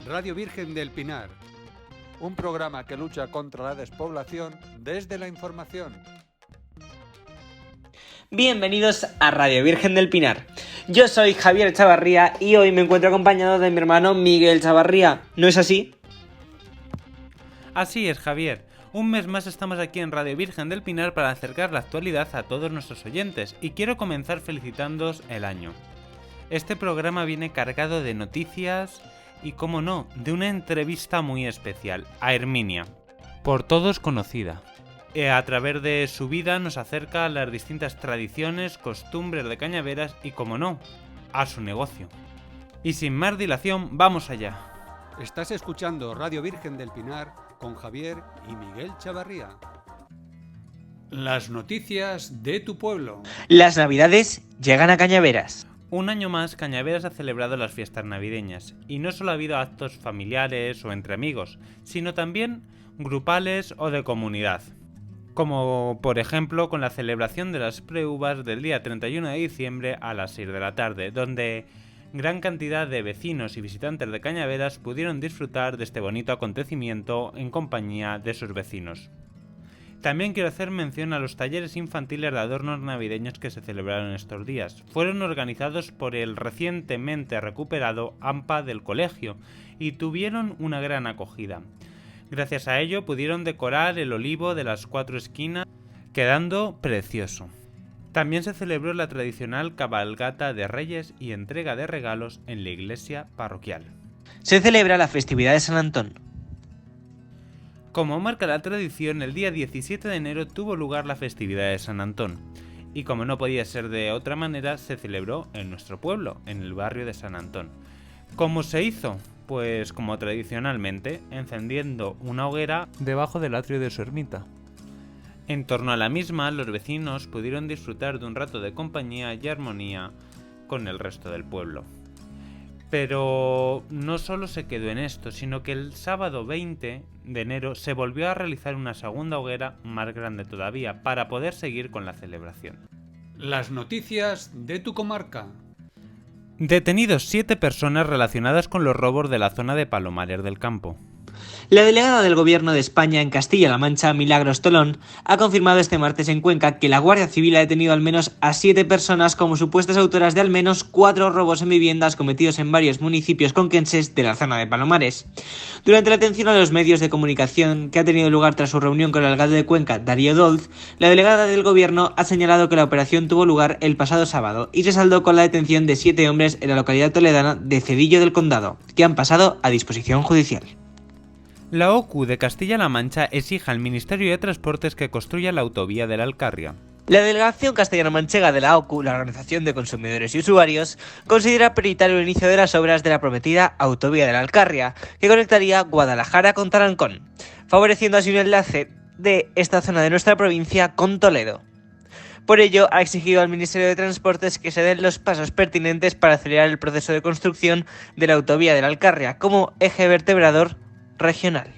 Radio Virgen del Pinar, un programa que lucha contra la despoblación desde la información. Bienvenidos a Radio Virgen del Pinar. Yo soy Javier Chavarría y hoy me encuentro acompañado de mi hermano Miguel Chavarría. ¿No es así? Así es, Javier. Un mes más estamos aquí en Radio Virgen del Pinar para acercar la actualidad a todos nuestros oyentes y quiero comenzar felicitándoos el año. Este programa viene cargado de noticias y, como no, de una entrevista muy especial a Herminia, por todos conocida. A través de su vida nos acerca a las distintas tradiciones, costumbres de Cañaveras y, como no, a su negocio. Y sin más dilación, vamos allá. Estás escuchando Radio Virgen del Pinar con Javier y Miguel Chavarría. Las noticias de tu pueblo. Las navidades llegan a Cañaveras. Un año más, Cañaveras ha celebrado las fiestas navideñas, y no solo ha habido actos familiares o entre amigos, sino también grupales o de comunidad. Como por ejemplo con la celebración de las preuvas del día 31 de diciembre a las 6 de la tarde, donde gran cantidad de vecinos y visitantes de Cañaveras pudieron disfrutar de este bonito acontecimiento en compañía de sus vecinos. También quiero hacer mención a los talleres infantiles de adornos navideños que se celebraron estos días. Fueron organizados por el recientemente recuperado AMPA del colegio y tuvieron una gran acogida. Gracias a ello pudieron decorar el olivo de las 4 esquinas, quedando precioso. También se celebró la tradicional cabalgata de Reyes y entrega de regalos en la iglesia parroquial. Se celebra la festividad de San Antón. Como marca la tradición, el día 17 de enero tuvo lugar la festividad de San Antón. Y como no podía ser de otra manera, se celebró en nuestro pueblo, en el barrio de San Antón. ¿Cómo se hizo? Pues como tradicionalmente, encendiendo una hoguera debajo del atrio de su ermita. En torno a la misma, los vecinos pudieron disfrutar de un rato de compañía y armonía con el resto del pueblo. Pero no solo se quedó en esto, sino que el sábado 20 de enero se volvió a realizar una segunda hoguera más grande todavía para poder seguir con la celebración. Las noticias de tu comarca. Detenidos 7 personas relacionadas con los robos de la zona de Palomares del Campo. La delegada del Gobierno de España en Castilla-La Mancha, Milagros Tolón, ha confirmado este martes en Cuenca que la Guardia Civil ha detenido al menos a 7 personas como supuestas autoras de al menos 4 robos en viviendas cometidos en varios municipios conquenses de la zona de Palomares. Durante la atención a los medios de comunicación que ha tenido lugar tras su reunión con el alcalde de Cuenca, Darío Dolz, la delegada del Gobierno ha señalado que la operación tuvo lugar el pasado sábado y se saldó con la detención de 7 hombres en la localidad toledana de Cedillo del Condado, que han pasado a disposición judicial. La OCU de Castilla-La Mancha exige al Ministerio de Transportes que construya la autovía de la Alcarria. La delegación castellano-manchega de la OCU, la Organización de Consumidores y Usuarios, considera prioritario el inicio de las obras de la prometida autovía de la Alcarria, que conectaría Guadalajara con Tarancón, favoreciendo así un enlace de esta zona de nuestra provincia con Toledo. Por ello, ha exigido al Ministerio de Transportes que se den los pasos pertinentes para acelerar el proceso de construcción de la autovía de la Alcarria como eje vertebrador regional.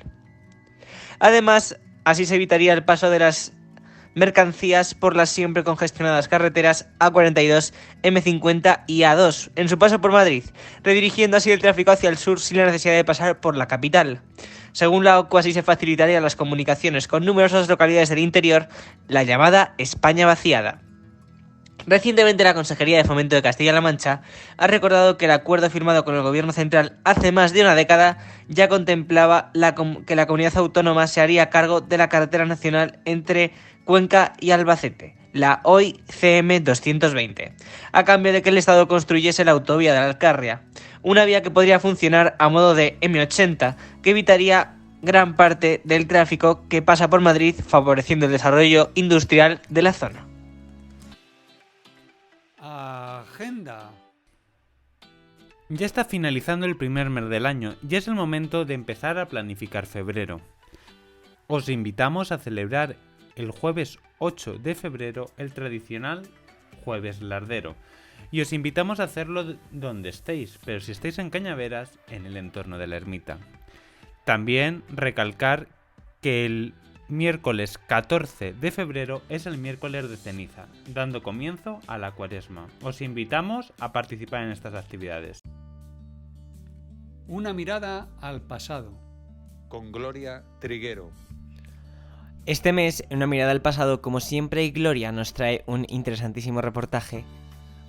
Además, así se evitaría el paso de las mercancías por las siempre congestionadas carreteras A42, M50 y A2 en su paso por Madrid, redirigiendo así el tráfico hacia el sur sin la necesidad de pasar por la capital. Según la OCU, así se facilitarían las comunicaciones con numerosas localidades del interior, la llamada España vaciada. Recientemente la Consejería de Fomento de Castilla-La Mancha ha recordado que el acuerdo firmado con el Gobierno central hace más de una década ya contemplaba que la comunidad autónoma se haría cargo de la carretera nacional entre Cuenca y Albacete, la hoy CM 220, a cambio de que el Estado construyese la autovía de la Alcarria, una vía que podría funcionar a modo de M80 que evitaría gran parte del tráfico que pasa por Madrid, favoreciendo el desarrollo industrial de la zona. Agenda. Ya está finalizando el primer mes del año y es el momento de empezar a planificar febrero. Os invitamos a celebrar el jueves 8 de febrero el tradicional Jueves Lardero y os invitamos a hacerlo donde estéis, pero si estáis en Cañaveras, en el entorno de la ermita. También recalcar que el miércoles 14 de febrero es el miércoles de ceniza, dando comienzo a la cuaresma. Os invitamos a participar en estas actividades. Una mirada al pasado, con Gloria Triguero. Este mes, en Una mirada al pasado, como siempre, Gloria nos trae un interesantísimo reportaje.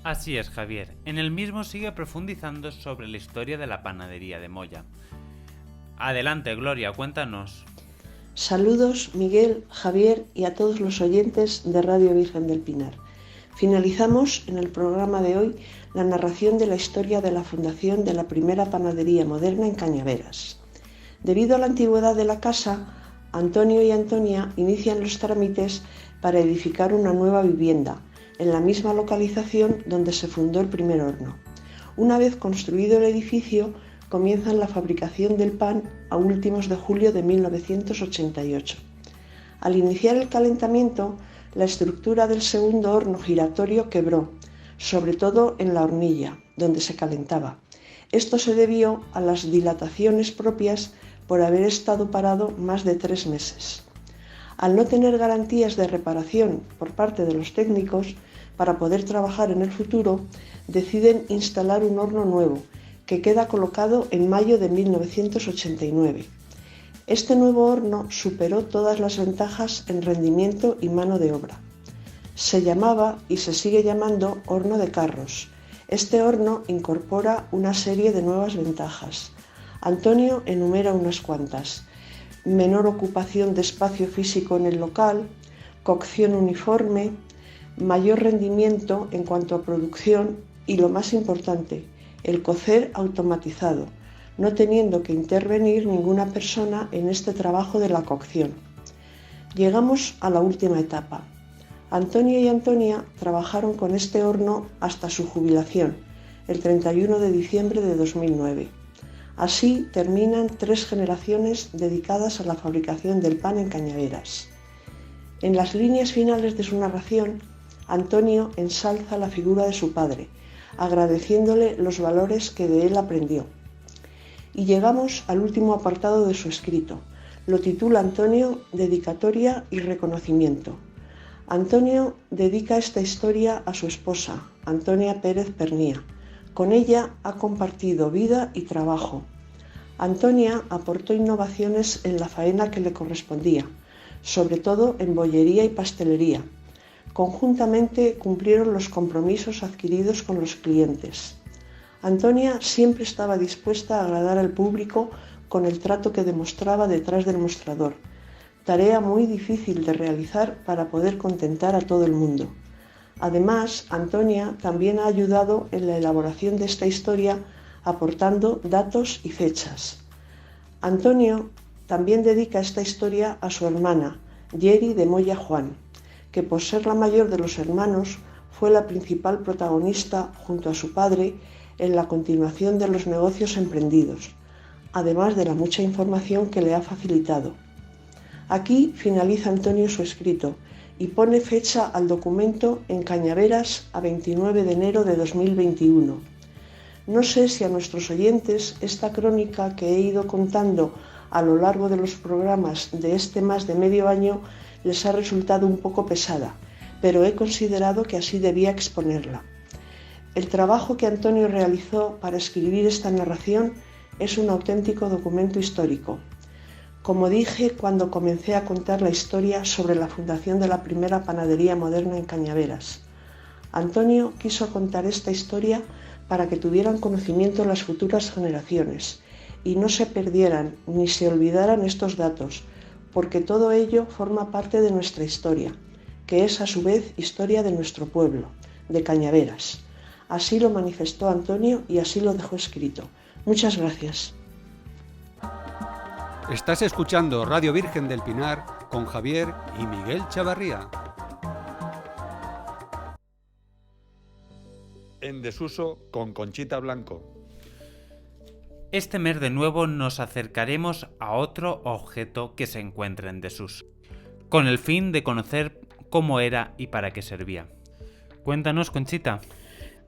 Así es, Javier. En el mismo sigue profundizando sobre la historia de la panadería de Moya. Adelante, Gloria, cuéntanos. Saludos, Miguel, Javier y a todos los oyentes de Radio Virgen del Pinar. Finalizamos en el programa de hoy la narración de la historia de la fundación de la primera panadería moderna en Cañaveras. Debido a la antigüedad de la casa, Antonio y Antonia inician los trámites para edificar una nueva vivienda en la misma localización donde se fundó el primer horno. Una vez construido el edificio, comienzan la fabricación del pan a últimos de julio de 1988. Al iniciar el calentamiento, la estructura del segundo horno giratorio quebró, sobre todo en la hornilla, donde se calentaba. Esto se debió a las dilataciones propias por haber estado parado más de 3 meses. Al no tener garantías de reparación por parte de los técnicos, para poder trabajar en el futuro, deciden instalar un horno nuevo, que queda colocado en mayo de 1989. Este nuevo horno superó todas las ventajas en rendimiento y mano de obra. Se llamaba y se sigue llamando horno de Carros. Este horno incorpora una serie de nuevas ventajas. Antonio enumera unas cuantas: menor ocupación de espacio físico en el local, cocción uniforme, mayor rendimiento en cuanto a producción y, lo más importante, el cocer automatizado, no teniendo que intervenir ninguna persona en este trabajo de la cocción. Llegamos a la última etapa. Antonio y Antonia trabajaron con este horno hasta su jubilación, el 31 de diciembre de 2009. Así terminan 3 generaciones dedicadas a la fabricación del pan en Cañaveras. En las líneas finales de su narración, Antonio ensalza la figura de su padre, agradeciéndole los valores que de él aprendió. Y llegamos al último apartado de su escrito. Lo titula Antonio Dedicatoria y Reconocimiento. Antonio dedica esta historia a su esposa, Antonia Pérez Pernía. Con ella ha compartido vida y trabajo. Antonia aportó innovaciones en la faena que le correspondía, sobre todo en bollería y pastelería. Conjuntamente cumplieron los compromisos adquiridos con los clientes. Antonia siempre estaba dispuesta a agradar al público con el trato que demostraba detrás del mostrador, tarea muy difícil de realizar para poder contentar a todo el mundo. Además, Antonia también ha ayudado en la elaboración de esta historia aportando datos y fechas. Antonio también dedica esta historia a su hermana, Yeri de Moya Juan, que por ser la mayor de los hermanos fue la principal protagonista junto a su padre en la continuación de los negocios emprendidos, además de la mucha información que le ha facilitado. Aquí finaliza Antonio su escrito y pone fecha al documento en Cañaveras a 29 de enero de 2021. No sé si a nuestros oyentes esta crónica que he ido contando a lo largo de los programas de este más de medio año les ha resultado un poco pesada, pero he considerado que así debía exponerla. El trabajo que Antonio realizó para escribir esta narración es un auténtico documento histórico. Como dije cuando comencé a contar la historia sobre la fundación de la primera panadería moderna en Cañaveras, Antonio quiso contar esta historia para que tuvieran conocimiento las futuras generaciones y no se perdieran ni se olvidaran estos datos, porque todo ello forma parte de nuestra historia, que es a su vez historia de nuestro pueblo, de Cañaveras. Así lo manifestó Antonio y así lo dejó escrito. Muchas gracias. Estás escuchando Radio Virgen del Pinar con Javier y Miguel Chavarría. En desuso con Conchita Blanco. Este mes de nuevo nos acercaremos a otro objeto que se encuentra en desuso, con el fin de conocer cómo era y para qué servía. Cuéntanos, Conchita.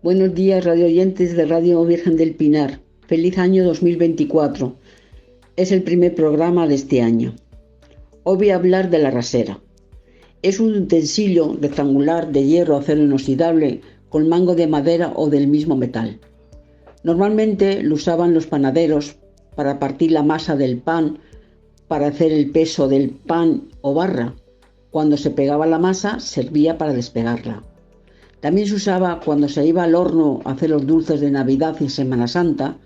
Buenos días, radio oyentes de Radio Virgen del Pinar. Feliz año 2024. Es el primer programa de este año. Hoy voy a hablar de la rasera. Es un utensilio rectangular de hierro o acero inoxidable con mango de madera o del mismo metal. Normalmente lo usaban los panaderos para partir la masa del pan, para hacer el peso del pan o barra. Cuando se pegaba la masa, servía para despegarla. También se usaba cuando se iba al horno a hacer los dulces de Navidad y Semana Santa.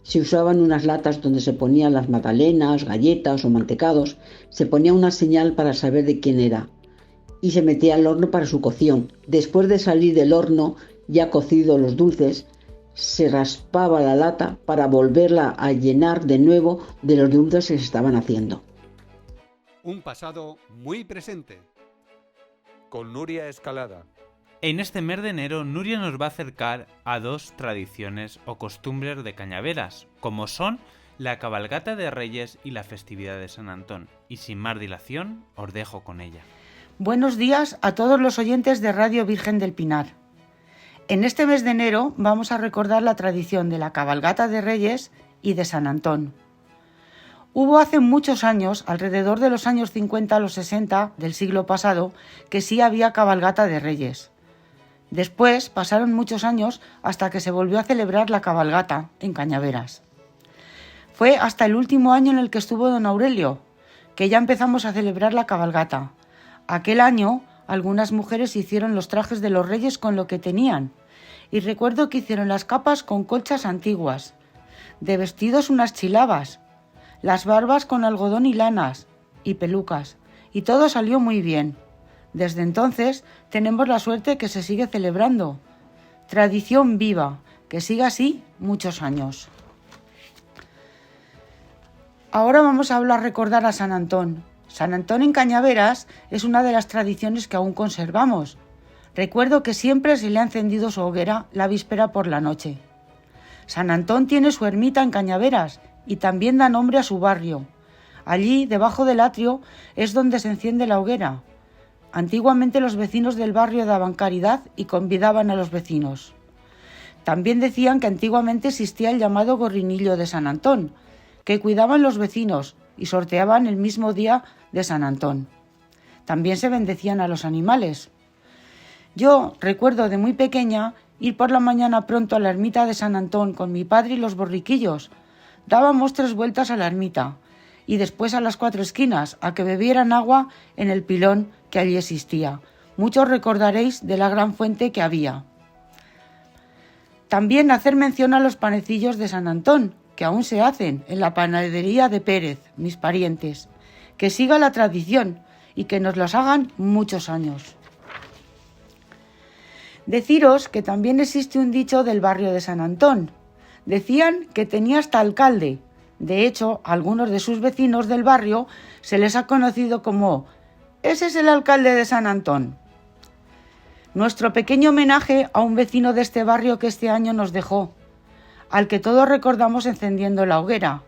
Se usaban unas latas donde se ponían las magdalenas, galletas o mantecados. Se ponía una señal para saber de quién era y se metía al horno para su cocción. Después de salir del horno, ya cocidos los dulces, se raspaba la lata para volverla a llenar de nuevo de los dulces que se estaban haciendo. Un pasado muy presente. Con Nuria Escalada. En este mes de enero, Nuria nos va a acercar a dos tradiciones o costumbres de Cañaveras, como son la cabalgata de Reyes y la festividad de San Antón. Y sin más dilación, os dejo con ella. Buenos días a todos los oyentes de Radio Virgen del Pinar. En este mes de enero vamos a recordar la tradición de la cabalgata de Reyes y de San Antón. Hubo hace muchos años, alrededor de los años 50 a los 60 del siglo pasado, que sí había cabalgata de Reyes. Después pasaron muchos años hasta que se volvió a celebrar la cabalgata en Cañaveras. Fue hasta el último año en el que estuvo don Aurelio, que ya empezamos a celebrar la cabalgata. Aquel año, algunas mujeres hicieron los trajes de los reyes con lo que tenían, y recuerdo que hicieron las capas con colchas antiguas, de vestidos unas chilabas, las barbas con algodón y lanas, y pelucas, y todo salió muy bien. Desde entonces tenemos la suerte que se sigue celebrando. Tradición viva, que siga así muchos años. Ahora vamos a recordar a San Antón. San Antón en Cañaveras es una de las tradiciones que aún conservamos. Recuerdo que siempre se le ha encendido su hoguera la víspera por la noche. San Antón tiene su ermita en Cañaveras y también da nombre a su barrio. Allí, debajo del atrio, es donde se enciende la hoguera. Antiguamente los vecinos del barrio daban caridad y convidaban a los vecinos. También decían que antiguamente existía el llamado gorrinillo de San Antón, que cuidaban los vecinos y sorteaban el mismo día de San Antón. También se bendecían a los animales. Yo recuerdo de muy pequeña ir por la mañana pronto a la ermita de San Antón con mi padre y los borriquillos. Dábamos 3 vueltas a la ermita y después a las 4 esquinas a que bebieran agua en el pilón que allí existía. Muchos recordaréis de la gran fuente que había. También hacer mención a los panecillos de San Antón, que aún se hacen en la panadería de Pérez, mis parientes. Que siga la tradición y que nos los hagan muchos años. Deciros que también existe un dicho del barrio de San Antón. Decían que tenía hasta alcalde. De hecho, a algunos de sus vecinos del barrio se les ha conocido como «Ese es el alcalde de San Antón». Nuestro pequeño homenaje a un vecino de este barrio que este año nos dejó, al que todos recordamos encendiendo la hoguera.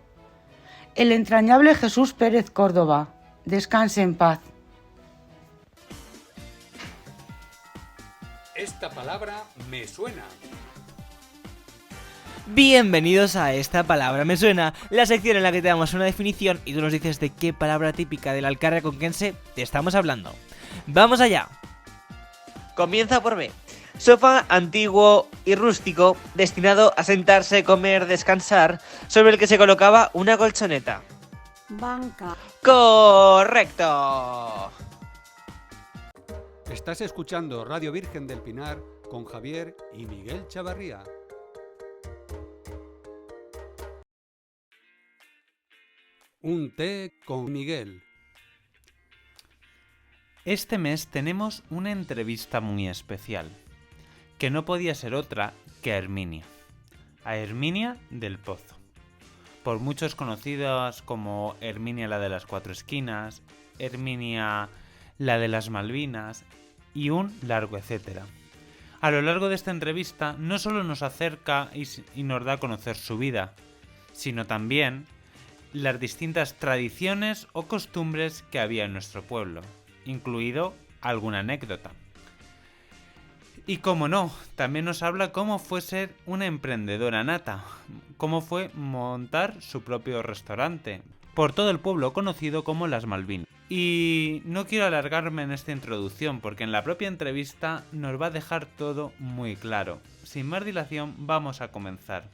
El entrañable Jesús Pérez Córdoba. Descanse en paz. Esta palabra me suena. Bienvenidos a Esta Palabra Me Suena, la sección en la que te damos una definición y tú nos dices de qué palabra típica del Alcarria conquense te estamos hablando. ¡Vamos allá! Comienza por B. Sofá antiguo y rústico, destinado a sentarse, comer, descansar, sobre el que se colocaba una colchoneta. Banca. ¡Correcto! Estás escuchando Radio Virgen del Pinar con Javier y Miguel Chavarría. Un té con Miguel. Este mes tenemos una entrevista muy especial, que no podía ser otra que a Herminia del Pozo, por muchos conocidas como Herminia la de las 4 esquinas, Herminia la de las Malvinas y un largo etcétera. A lo largo de esta entrevista no solo nos acerca y nos da a conocer su vida, sino también las distintas tradiciones o costumbres que había en nuestro pueblo, incluido alguna anécdota. Y como no, también nos habla cómo fue ser una emprendedora nata, cómo fue montar su propio restaurante, por todo el pueblo conocido como Las Malvinas. Y no quiero alargarme en esta introducción, porque en la propia entrevista nos va a dejar todo muy claro. Sin más dilación, vamos a comenzar.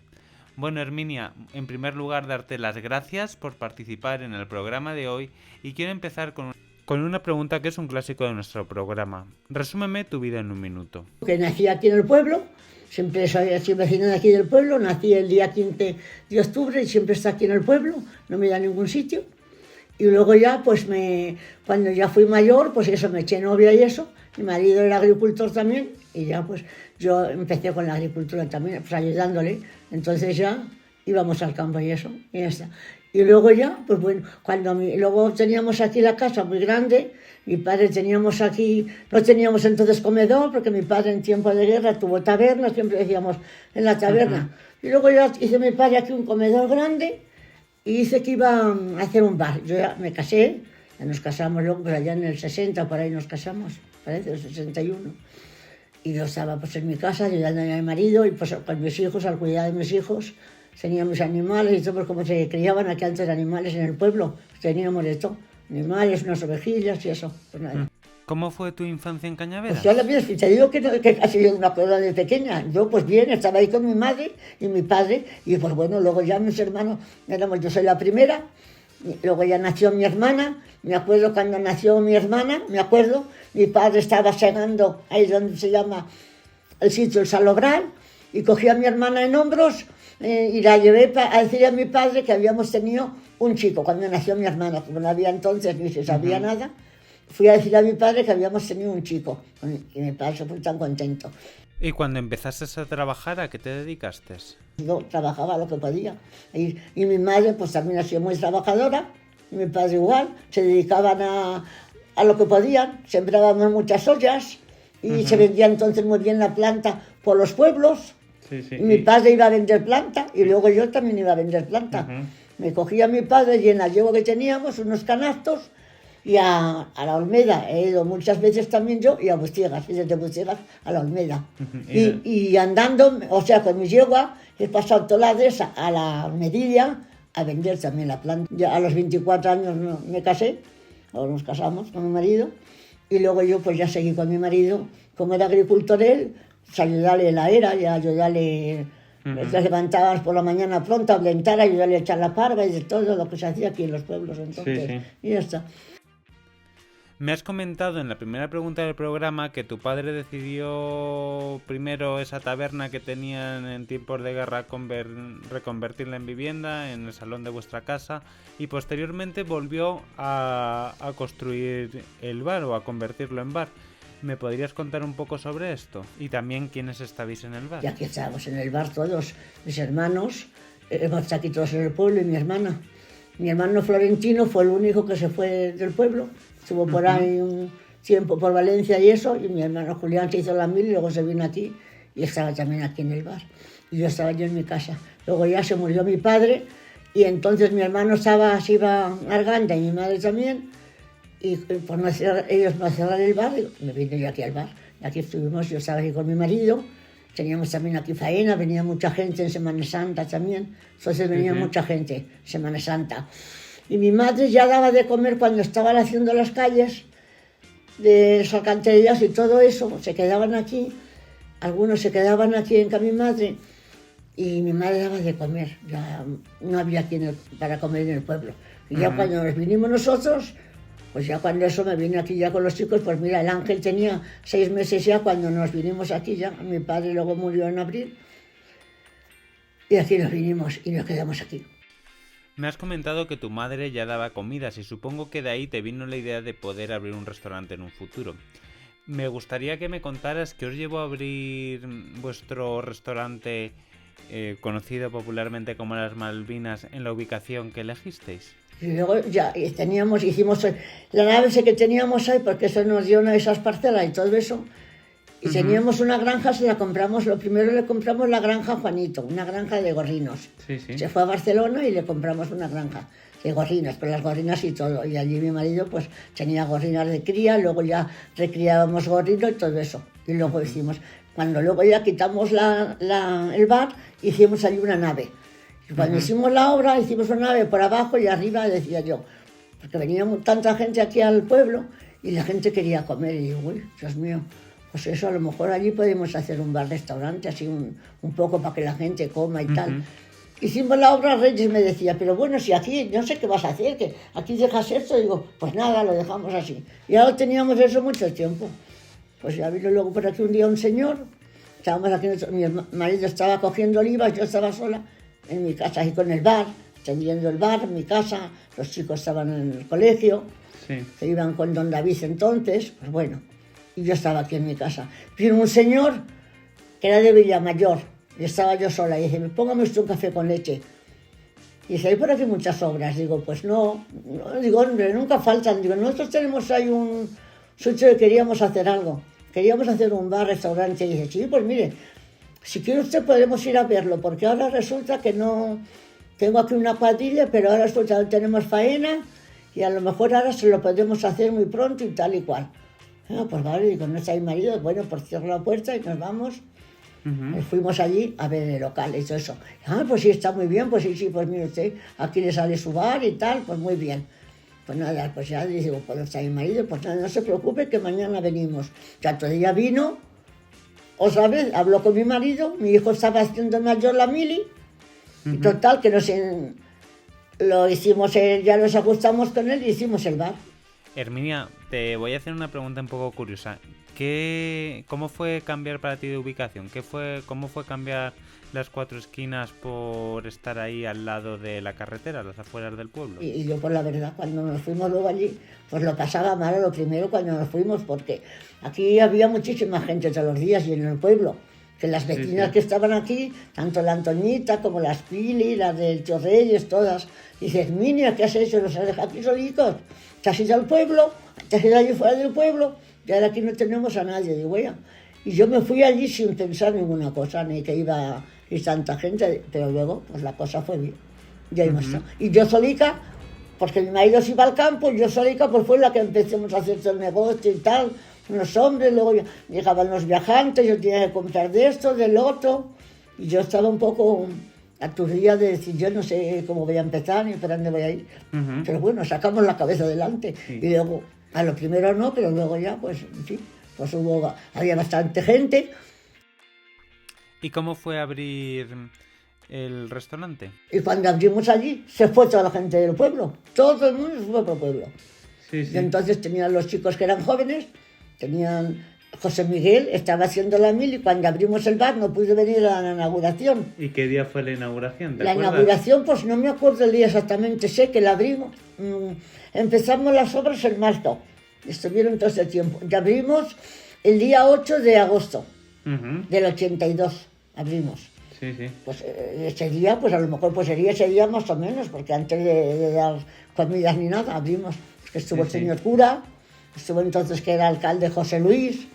Bueno, Herminia, en primer lugar darte las gracias por participar en el programa de hoy y quiero empezar con una pregunta que es un clásico de nuestro programa. Resúmeme tu vida en un minuto. Que nací aquí en el pueblo, siempre soy vecina de aquí del pueblo, nací el día 15 de octubre y siempre estoy aquí en el pueblo, no me he ido a ningún sitio. Y luego ya, pues cuando ya fui mayor, pues eso, me eché novia y eso. Mi marido era agricultor también y ya pues yo empecé con la agricultura también, pues ayudándole. Entonces ya íbamos al campo y eso, y ya está. Y luego ya, pues bueno, luego teníamos aquí la casa muy grande, mi padre teníamos aquí, no teníamos entonces comedor, porque mi padre en tiempo de guerra tuvo taberna, siempre decíamos en la taberna. Y luego ya hizo mi padre aquí un comedor grande y dice que iba a hacer un bar. Yo ya me casé, ya nos casamos luego, pues allá en el 60, por ahí nos casamos, parece, el 61. Y yo estaba pues en mi casa ayudando a mi marido y pues con mis hijos, al cuidado de mis hijos. Teníamos animales y todo, pues como se criaban aquí antes animales en el pueblo, teníamos de todo, animales, unas ovejillas y eso, pues nada. ¿Cómo fue tu infancia en Cañaveras? Pues yo la vida, te digo que casi yo me acuerdo de pequeña. Yo pues bien, estaba ahí con mi madre y mi padre, y pues bueno, luego ya mis hermanos, yo soy la primera, luego ya nació mi hermana, me acuerdo cuando nació mi hermana, mi padre estaba segando ahí donde se llama el sitio, el Salobral, y cogí a mi hermana en hombros, y la llevé a decir a mi padre que habíamos tenido un chico cuando nació mi hermana, como no había entonces ni se sabía nada. Fui a decir a mi padre que habíamos tenido un chico y mi padre se fue tan contento. ¿Y cuando empezaste a trabajar, a qué te dedicaste? Yo trabajaba lo que podía y mi madre pues también ha sido muy trabajadora, y mi padre igual, se dedicaban a lo que podían, sembrábamos muchas ollas y se vendía entonces muy bien la planta por los pueblos. Sí, sí, mi padre iba a vender planta y luego yo también iba a vender planta. Me cogía a mi padre y en la yegua que teníamos unos canastos y a la Olmeda. He ido muchas veces también yo y a Bustiegas, y desde Bustiegas a la Olmeda. Y andando, o sea, con mi yegua he pasado toda la dehesa a la Olmedilla a vender también la planta. Ya a los 24 años me casé, o nos casamos con mi marido, y luego yo pues ya seguí con mi marido, como era agricultor él, pues ayudarle en la era y ayudarle, nos levantábamos por la mañana pronto a blentar, ayudarle a echar la parva y de todo lo que se hacía aquí en los pueblos entonces, y ya está. Me has comentado en la primera pregunta del programa que tu padre decidió primero esa taberna que tenían en tiempos de guerra reconvertirla en vivienda, en el salón de vuestra casa, y posteriormente volvió a construir el bar o a convertirlo en bar. ¿Me podrías contar un poco sobre esto? Y también quiénes estabais en el bar. Ya que estábamos en el bar todos, mis hermanos, hemos aquí todos en el pueblo y mi hermana. Mi hermano Florentino fue el único que se fue del pueblo. Estuvo por ahí un tiempo por Valencia y eso, y mi hermano Julián se hizo la 1000 y luego se vino aquí y estaba también aquí en el bar. Y yo estaba yo en mi casa. Luego ya se murió mi padre y entonces mi hermano se iba a Arganda y mi madre también. Y por ellos no cerrar el bar, me vine yo aquí al bar. Y aquí estuvimos, yo estaba aquí con mi marido, teníamos también aquí faena, venía mucha gente en Semana Santa también. Entonces venía mucha gente, Semana Santa. Y mi madre ya daba de comer cuando estaban haciendo las calles de las alcantarillas y todo eso, se quedaban aquí, algunos se quedaban aquí en casa mi madre, y mi madre daba de comer, ya no había quien para comer en el pueblo. Y ya cuando nos vinimos nosotros, pues ya cuando eso me vine aquí ya con los chicos, pues mira, el Ángel tenía 6 meses ya cuando nos vinimos aquí ya, mi padre luego murió en abril, y aquí nos vinimos y nos quedamos aquí. Me has comentado que tu madre ya daba comidas y supongo que de ahí te vino la idea de poder abrir un restaurante en un futuro. Me gustaría que me contaras qué os llevó a abrir vuestro restaurante conocido popularmente como Las Malvinas en la ubicación que elegisteis. Y luego ya hicimos la nave esa que teníamos ahí, porque eso nos dio una de esas parcelas y todo eso. Y teníamos una granja, se la compramos, lo primero le compramos la granja a Juanito, una granja de gorrinos. Se fue a Barcelona y le compramos una granja de gorrinos, pero las gorrinas y todo. Y allí mi marido pues tenía gorrinas de cría, luego ya recriábamos gorrinos y todo eso. Y luego hicimos, cuando luego ya quitamos el bar, hicimos allí una nave. Y cuando hicimos la obra, hicimos una nave por abajo y arriba, decía yo, porque venía tanta gente aquí al pueblo y la gente quería comer. Y digo, uy, Dios mío, pues eso a lo mejor allí podemos hacer un bar-restaurante, así un poco para que la gente coma y tal. hicimos la obra, Reyes me decía, pero bueno, si aquí, no sé qué vas a hacer, que aquí dejas esto, digo, pues nada, lo dejamos así. Y ahora teníamos eso mucho tiempo. Pues ya vino luego por aquí un día un señor, estábamos aquí, mi marido estaba cogiendo olivas, yo estaba sola en mi casa, ahí con el bar, atendiendo el bar, en mi casa, los chicos estaban en el colegio, que iban con don David entonces, pues bueno, y yo estaba aquí en mi casa. Vino un señor que era de Villamayor, y estaba yo sola, y dice, póngame usted un café con leche. Y dice, hay por aquí muchas obras. Digo, pues no, digo, hombre, nunca faltan. Digo, nosotros tenemos ahí un sitio que queríamos hacer algo. Queríamos hacer un bar, restaurante. Y dice, sí, pues mire, si quiere usted podemos ir a verlo, porque ahora resulta que no... Tengo aquí una cuadrilla, pero ahora resulta que tenemos faena y a lo mejor ahora se lo podemos hacer muy pronto y tal y cual. Pues vale, digo, no está mi marido, bueno, pues cierro la puerta y nos vamos. Fuimos allí a ver el local y todo eso. Pues sí, está muy bien, pues sí, pues mire usted, aquí le sale su bar y tal, pues muy bien. Pues nada, pues ya digo, pues está mi marido, pues nada, no se preocupe que mañana venimos. Ya otro día vino, otra vez, habló con mi marido, mi hijo estaba haciendo mayor la mili, y total, que lo hicimos, ya nos ajustamos con él y hicimos el bar. Herminia, te voy a hacer una pregunta un poco curiosa. ¿Cómo fue cambiar para ti de ubicación? ¿Cómo fue cambiar las 4 esquinas por estar ahí al lado de la carretera, a las afueras del pueblo? Y yo, pues la verdad, cuando nos fuimos luego allí, pues lo pasaba mal lo primero cuando nos fuimos, porque aquí había muchísima gente todos los días y en el pueblo, que las vecinas que estaban aquí, tanto la Antoñita como las Pili, las del Tío Reyes, todas, dices, Herminia, ¿qué has hecho? ¿Nos has dejado aquí solitos? ¿Te has ido al pueblo? ¿Te has ido allí fuera del pueblo? Y ahora aquí no tenemos a nadie, digo, ya. Y yo me fui allí sin pensar ninguna cosa, ni que iba a ir tanta gente, pero luego, pues la cosa fue bien. Y ahí está. Y yo solica, porque mi marido se iba al campo, y yo solica, pues fue la que empezamos a hacer todo el negocio y tal, unos hombres, luego llegaban los viajantes, yo tenía que comprar de esto, del otro, y yo estaba un poco aturdida de decir, yo no sé cómo voy a empezar ni por dónde voy a ir, pero bueno, sacamos la cabeza adelante, y luego, a lo primero no, pero luego ya, pues, en fin, pues había bastante gente. ¿Y cómo fue abrir el restaurante? Y cuando abrimos allí, se fue toda la gente del pueblo, todo el mundo se fue para el pueblo. Y entonces tenían los chicos que eran jóvenes, tenían José Miguel, estaba haciendo la mil, y cuando abrimos el bar no pude venir a la inauguración. ¿Y qué día fue la inauguración? La inauguración, pues no me acuerdo el día exactamente, sé que la abrimos. Empezamos las obras en marzo, estuvieron todo ese tiempo. Y abrimos el día 8 de agosto del 82, abrimos. Pues ese día, pues a lo mejor pues sería ese día más o menos, porque antes de dar comidas ni nada, abrimos. Que estuvo el señor cura, estuvo entonces que era alcalde José Luis,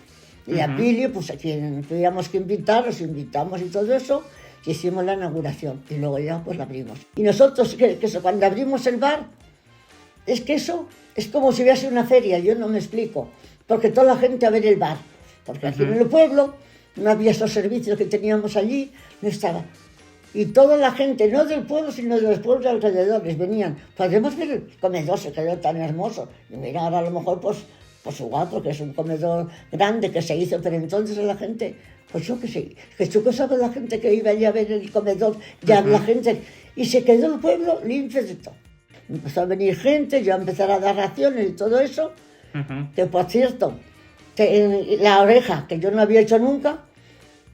y a Pili, pues a quien teníamos que invitar, los invitamos y todo eso, y hicimos la inauguración, y luego ya pues la abrimos. Y nosotros, que eso, cuando abrimos el bar, es que eso es como si hubiese una feria, yo no me explico, porque toda la gente a ver el bar, porque aquí en el pueblo no había esos servicios que teníamos allí, no estaba. Y toda la gente, no del pueblo, sino de los pueblos alrededores, venían. Podemos ver el comedor, se quedó tan hermoso. Y mira, ahora a lo mejor, pues igual, porque es un comedor grande que se hizo, pero entonces la gente, pues yo qué sé, que tú que sabes la gente que iba allí a ver el comedor, ya la gente, y se quedó el pueblo limpio de todo. Empezó a venir gente, yo a empezar a dar raciones y todo eso, que por cierto, la oreja, que yo no había hecho nunca,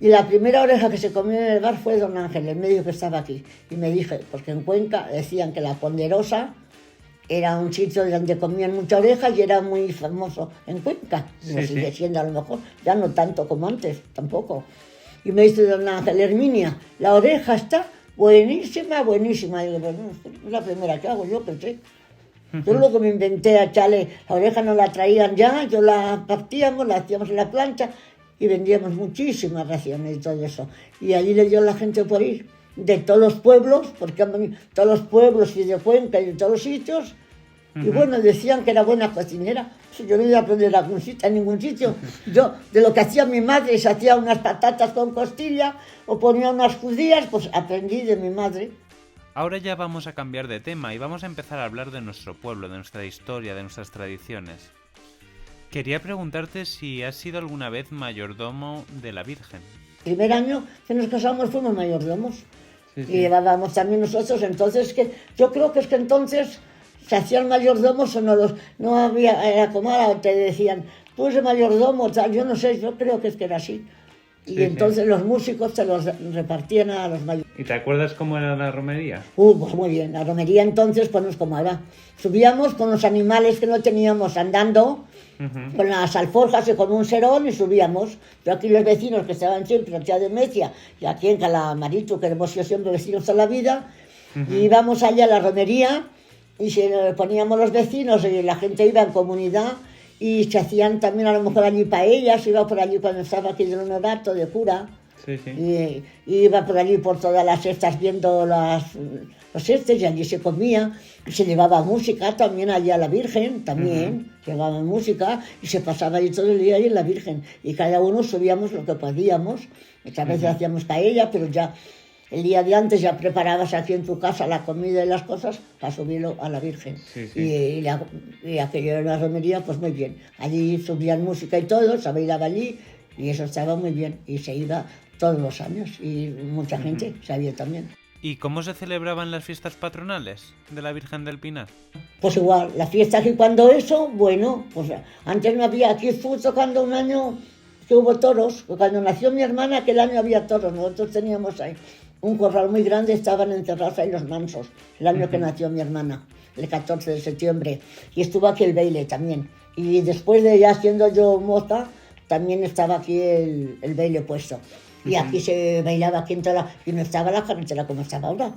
y la primera oreja que se comió en el bar fue don Ángel, el médico que estaba aquí. Y me dije, porque en Cuenca decían que la Ponderosa era un sitio donde comían mucha oreja y era muy famoso en Cuenca. Lo sigue siendo a lo mejor, ya no tanto como antes, tampoco. Y me dice don Ángel, Herminia, la oreja está buenísima, buenísima. Y digo, bueno, es la primera que hago, yo que sé. Yo luego me inventé a echarle, la oreja no la traían ya, yo la partíamos, la hacíamos en la plancha, y vendíamos muchísimas raciones y todo eso. Y allí le dio la gente por ir, de todos los pueblos, porque han venido todos los pueblos y de Cuenca y de todos los sitios. Y bueno, decían que era buena cocinera. Yo no iba a aprender en ningún sitio. Yo, de lo que hacía mi madre, se hacía unas patatas con costilla o ponía unas judías, pues aprendí de mi madre. Ahora ya vamos a cambiar de tema y vamos a empezar a hablar de nuestro pueblo, de nuestra historia, de nuestras tradiciones. Quería preguntarte si has sido alguna vez mayordomo de la Virgen. El primer año que nos casamos fuimos mayordomos. Y llevábamos también nosotros, entonces yo creo que es que entonces se hacían mayordomos o no había, era como ahora te decían, tú eres mayordomo, tal, yo no sé, yo creo que es que era así. Y entonces los músicos se los repartían a los mayores. ¿Y te acuerdas cómo era la romería? Pues muy bien, la romería entonces, pues no es como ahora. Subíamos con los animales que no teníamos andando, con las alforjas y con un serón y subíamos. Yo aquí los vecinos que estaban siempre en Ciudad de Mecia y aquí en Calamarito, que hemos sido siempre vecinos toda la vida, y íbamos allá a la romería y poníamos los vecinos y la gente iba en comunidad y se hacían también a lo mejor allí paellas, iba por allí cuando estaba aquí de honorato, de cura. Y iba por allí por todas las cestas viendo los cestes y allí se comía y se llevaba música también allá a la Virgen, también llevaban música y se pasaba allí todo el día ahí en la Virgen y cada uno subíamos lo que podíamos, muchas veces hacíamos paella, pero ya el día de antes ya preparabas aquí en tu casa la comida y las cosas para subirlo a la Virgen. Y aquello de la romería, pues muy bien, allí subían música y todo, se bailaba allí y eso estaba muy bien y se iba todos los años y mucha gente sabía también. ¿Y cómo se celebraban las fiestas patronales de la Virgen del Pinar? Pues igual, la fiesta aquí cuando eso, bueno, pues antes no había, aquí fue tocando un año que hubo toros, cuando nació mi hermana aquel año había toros, nosotros teníamos ahí un corral muy grande, estaban encerrados ahí los mansos, el año que nació mi hermana, el 14 de septiembre, y estuvo aquí el baile también, y después de ya siendo yo moza, también estaba aquí el baile puesto. Y aquí se bailaba aquí en toda y no estaba la carretera como estaba ahora.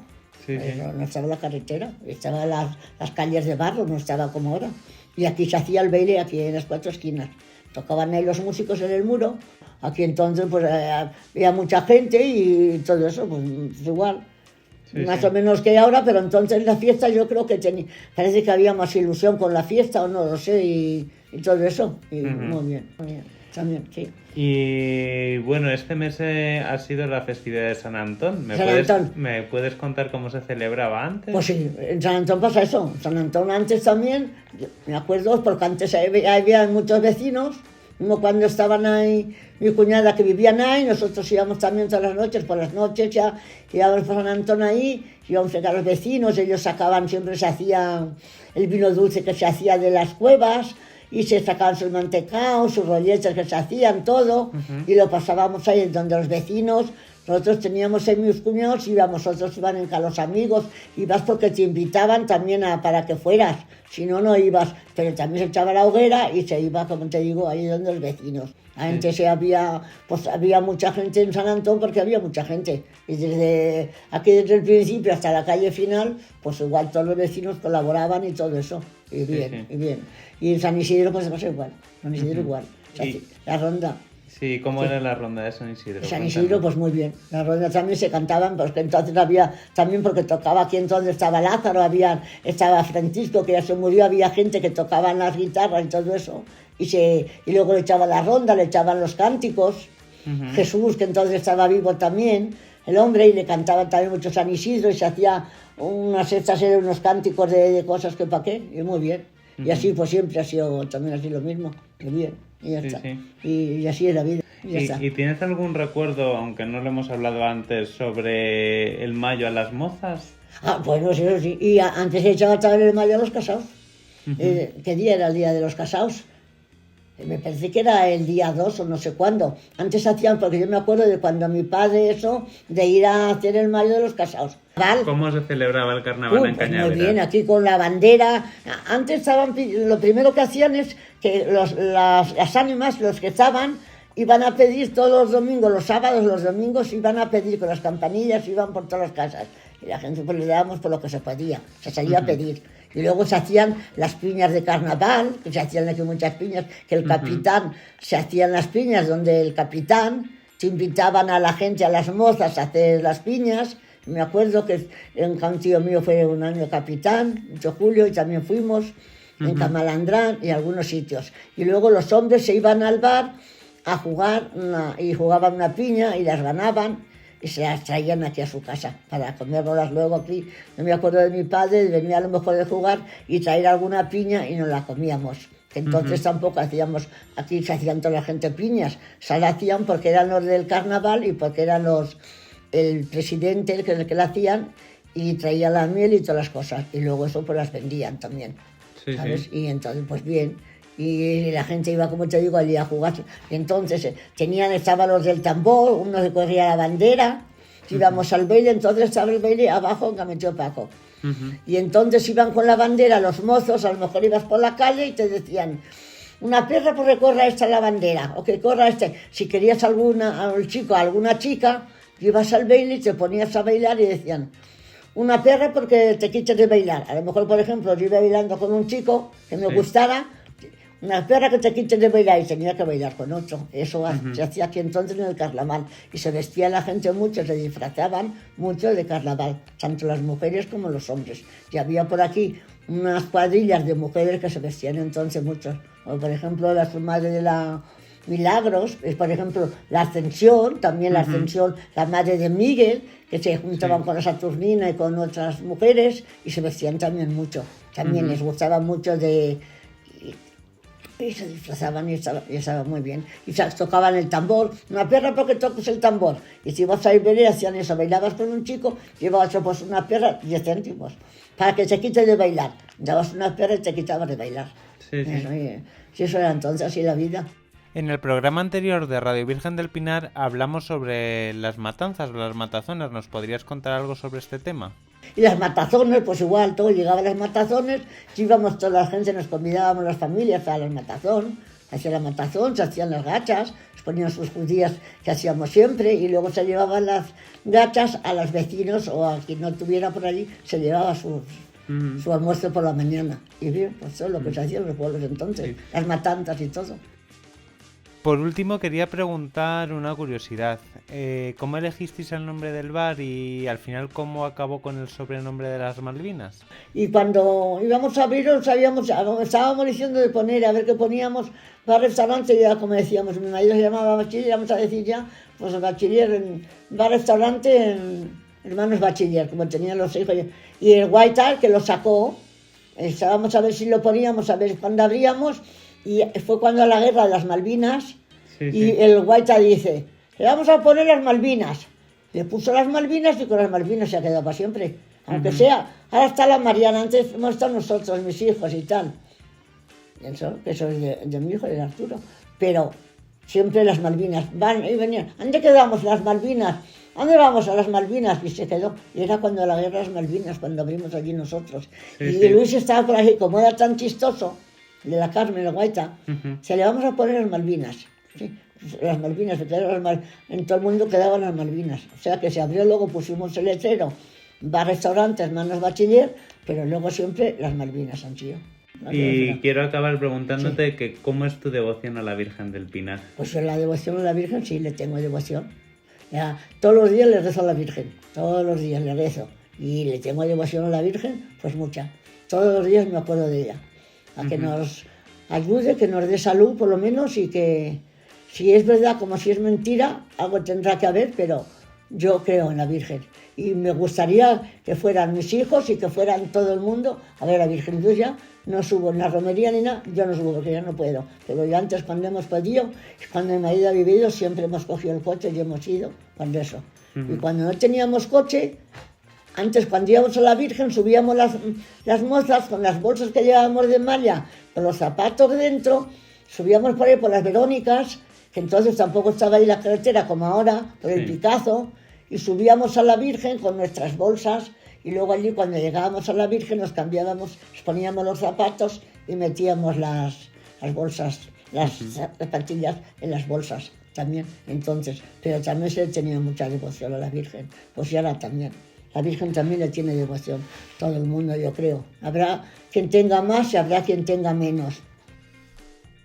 No estaba la carretera, estaban las calles de barro, no estaba como ahora. Y aquí se hacía el baile, aquí en las 4 esquinas. Tocaban ahí los músicos en el muro. Aquí entonces pues había mucha gente y todo eso, pues igual. Más o menos que ahora, pero entonces la fiesta yo creo que parece que había más ilusión con la fiesta, o no lo sé, y todo eso. Y muy bien, también, sí. Y bueno, este mes ha sido la festividad de San Antón. ¿Me puedes contar cómo se celebraba antes? Pues sí, en San Antón pasa eso. San Antón antes también, me acuerdo, porque antes había muchos vecinos, como cuando estaban ahí, mi cuñada que vivían ahí, nosotros íbamos también todas las noches, por las noches ya íbamos por San Antón ahí, íbamos a los vecinos, ellos sacaban, siempre se hacía el vino dulce que se hacía de las cuevas, y se sacaban sus mantecaos, sus rolletes que se hacían, todo, y lo pasábamos ahí donde los vecinos. Nosotros teníamos ahí mis cuñados, nosotros iban con los amigos, ibas porque te invitaban también para que fueras, si no, no ibas, pero también se echaba la hoguera y se iba, como te digo, ahí donde los vecinos. Antes había mucha gente en San Antón porque había mucha gente, y desde el principio hasta la calle final, pues igual todos los vecinos colaboraban y todo eso, y bien, y bien. Y en San Isidro pues pasa igual, San Isidro igual, la ronda. Sí, ¿cómo era la ronda de San Isidro? San Isidro, pues muy bien. La ronda también se cantaban, porque entonces también porque tocaba aquí entonces estaba Lázaro, estaba Francisco, que ya se murió, había gente que tocaban las guitarras y todo eso. Y luego le echaban la ronda, le echaban los cánticos. Jesús, que entonces estaba vivo también, el hombre, y le cantaban también mucho San Isidro, y se hacía unos cánticos de cosas que para qué, y muy bien. Y así pues siempre ha sido también así lo mismo, que bien, y ya está. Y así es la vida. ¿Y tienes algún recuerdo, aunque no lo hemos hablado antes, sobre el mayo a las mozas? Bueno, sí. Y antes se echaba también el mayo a los casados. ¿Qué día era el día de los casados? Me parece que era el día 2 o no sé cuándo. Antes hacían, porque yo me acuerdo de cuando mi padre de ir a hacer el mayo de los casados. ¿Cómo se celebraba el carnaval en Cañaveral? Muy bien, aquí con la bandera. Antes lo primero que hacían es que las ánimas, los que estaban, iban a pedir todos los domingos, los sábados, los domingos, iban a pedir con las campanillas, iban por todas las casas. Y la gente pues le dábamos por lo que se podía, se salía a pedir. Y luego se hacían las piñas de carnaval, que se hacían aquí muchas piñas, que el capitán, se hacían las piñas donde el capitán, se invitaban a la gente, a las mozas a hacer las piñas. Me acuerdo que un tío mío fue un año capitán, 8 de julio, y también fuimos en Camalandrán y algunos sitios. Y luego los hombres se iban al bar a jugar y jugaban una piña y las ganaban y se las traían aquí a su casa para comérnoslas luego aquí. No me acuerdo de mi padre, venía a lo mejor de jugar y traer alguna piña y nos la comíamos. Entonces tampoco hacíamos, aquí se hacían toda la gente piñas, se las hacían porque eran los del carnaval y porque eran el presidente, el que la hacían, y traía la miel y todas las cosas. Y luego eso pues las vendían también, ¿sabes? Sí. Y entonces, pues bien. Y la gente iba, como te digo, allí a jugar. Y entonces estaban los del tambor, uno que corría la bandera, íbamos al baile, entonces estaba el baile abajo en Cameteo Paco. Y entonces iban con la bandera los mozos, a lo mejor ibas por la calle y te decían, una perra pues que corra esta la bandera, o que corra este. Si querías al chico, alguna chica, ibas al baile y te ponías a bailar y decían, una perra porque te quites de bailar. A lo mejor, por ejemplo, yo iba bailando con un chico que me gustara, una perra que te quites de bailar, y tenía que bailar con otro. Eso se hacía aquí entonces en el carnaval. Y se vestía la gente mucho, se disfrazaban mucho de carnaval, tanto las mujeres como los hombres. Y había por aquí unas cuadrillas de mujeres que se vestían entonces mucho. O por ejemplo, la madre de la Milagros, es por ejemplo la Ascensión, también la Ascensión, la madre de Miguel, que se juntaban con la Saturnina y con otras mujeres y se vestían también mucho. También les gustaba mucho y se disfrazaban y estaba muy bien. Y tocaban el tambor, una perra porque toques el tambor. Y si ibas a ir ver, hacían eso, bailabas con un chico, llevabas pues una perra, 10 céntimos, para que se quite de bailar. Dabas una perra y te quitabas de bailar. Eso era entonces así la vida. En el programa anterior de Radio Virgen del Pinar hablamos sobre las matanzas o las matazones. ¿Nos podrías contar algo sobre este tema? Y las matazones, pues igual, todo llegaba a las matazones, íbamos toda la gente, nos convidábamos las familias a las matazón, hacía la matazón, se hacían las gachas, se ponían sus judías que hacíamos siempre, y luego se llevaban las gachas a los vecinos o a quien no tuviera por allí, se llevaba su almuerzo por la mañana. Y bien, pues todo lo que se hacía en los pueblos entonces, las matanzas y todo. Por último, quería preguntar una curiosidad. ¿Cómo elegisteis el nombre del bar y al final cómo acabó con el sobrenombre de las Malvinas? Y cuando íbamos a abrirlo, estábamos diciendo de poner, a ver qué poníamos, bar-restaurante, ya como decíamos, mi marido se llamaba Bachiller, vamos a decir ya, pues Bachiller, bar-restaurante, hermanos Bachiller, como tenían los hijos. Y el Guaitar, que lo sacó, estábamos a ver si lo poníamos, a ver cuándo abríamos. Y fue cuando la guerra de las Malvinas, y el Guaita dice, le vamos a poner las Malvinas. Le puso las Malvinas y con las Malvinas se ha quedado para siempre. Aunque sea, ahora está la Mariana, antes hemos estado nosotros, mis hijos y tal. Y eso es de mi hijo, de Arturo. Pero siempre las Malvinas, van y venían. ¿Dónde quedamos las Malvinas? ¿Dónde vamos a las Malvinas? Y se quedó. Y era cuando la guerra de las Malvinas, cuando abrimos allí nosotros. Y Luis estaba por ahí, como era tan chistoso, de la Carmen, la Guaita, se le vamos a poner las Malvinas. ¿Sí? Las Malvinas, en todo el mundo quedaban las Malvinas. O sea que se abrió, luego pusimos el letrero, bar-restaurante, hermanos Bachiller, pero luego siempre las Malvinas han sido. Y quiero acabar preguntándote que cómo es tu devoción a la Virgen del Pinar. Pues la devoción a la Virgen sí, le tengo devoción. Ya, todos los días le rezo a la Virgen, todos los días le rezo. Y le tengo devoción a la Virgen, pues mucha. Todos los días me acuerdo de ella. A que nos ayude, que nos dé salud por lo menos, y que si es verdad como si es mentira, algo tendrá que haber, pero yo creo en la Virgen. Y me gustaría que fueran mis hijos y que fueran todo el mundo a ver a la Virgen. Yo ya no subo en la romería ni nada, yo no subo porque ya no puedo. Pero yo antes, cuando hemos podido, cuando mi marido ha vivido, siempre hemos cogido el coche y hemos ido cuando eso. Y cuando no teníamos coche, antes, cuando íbamos a la Virgen, subíamos las mozas con las bolsas que llevábamos de malla, con los zapatos dentro, subíamos por ahí por las Verónicas, que entonces tampoco estaba ahí la carretera como ahora, por el Picazo, y subíamos a la Virgen con nuestras bolsas, y luego allí cuando llegábamos a la Virgen nos cambiábamos, nos poníamos los zapatos y metíamos las bolsas, las zapatillas en las bolsas también. Entonces, pero también se le tenía mucha devoción a la Virgen, pues ya ahora también. La Virgen también le tiene devoción, todo el mundo, yo creo. Habrá quien tenga más y habrá quien tenga menos.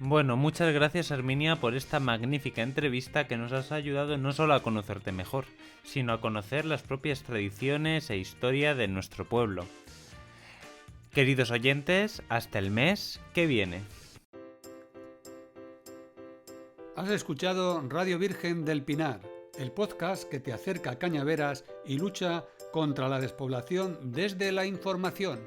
Bueno, muchas gracias, Herminia, por esta magnífica entrevista que nos has ayudado no solo a conocerte mejor, sino a conocer las propias tradiciones e historia de nuestro pueblo. Queridos oyentes, hasta el mes que viene. Has escuchado Radio Virgen del Pinar, el podcast que te acerca a Cañaveras y lucha contra la despoblación desde la información.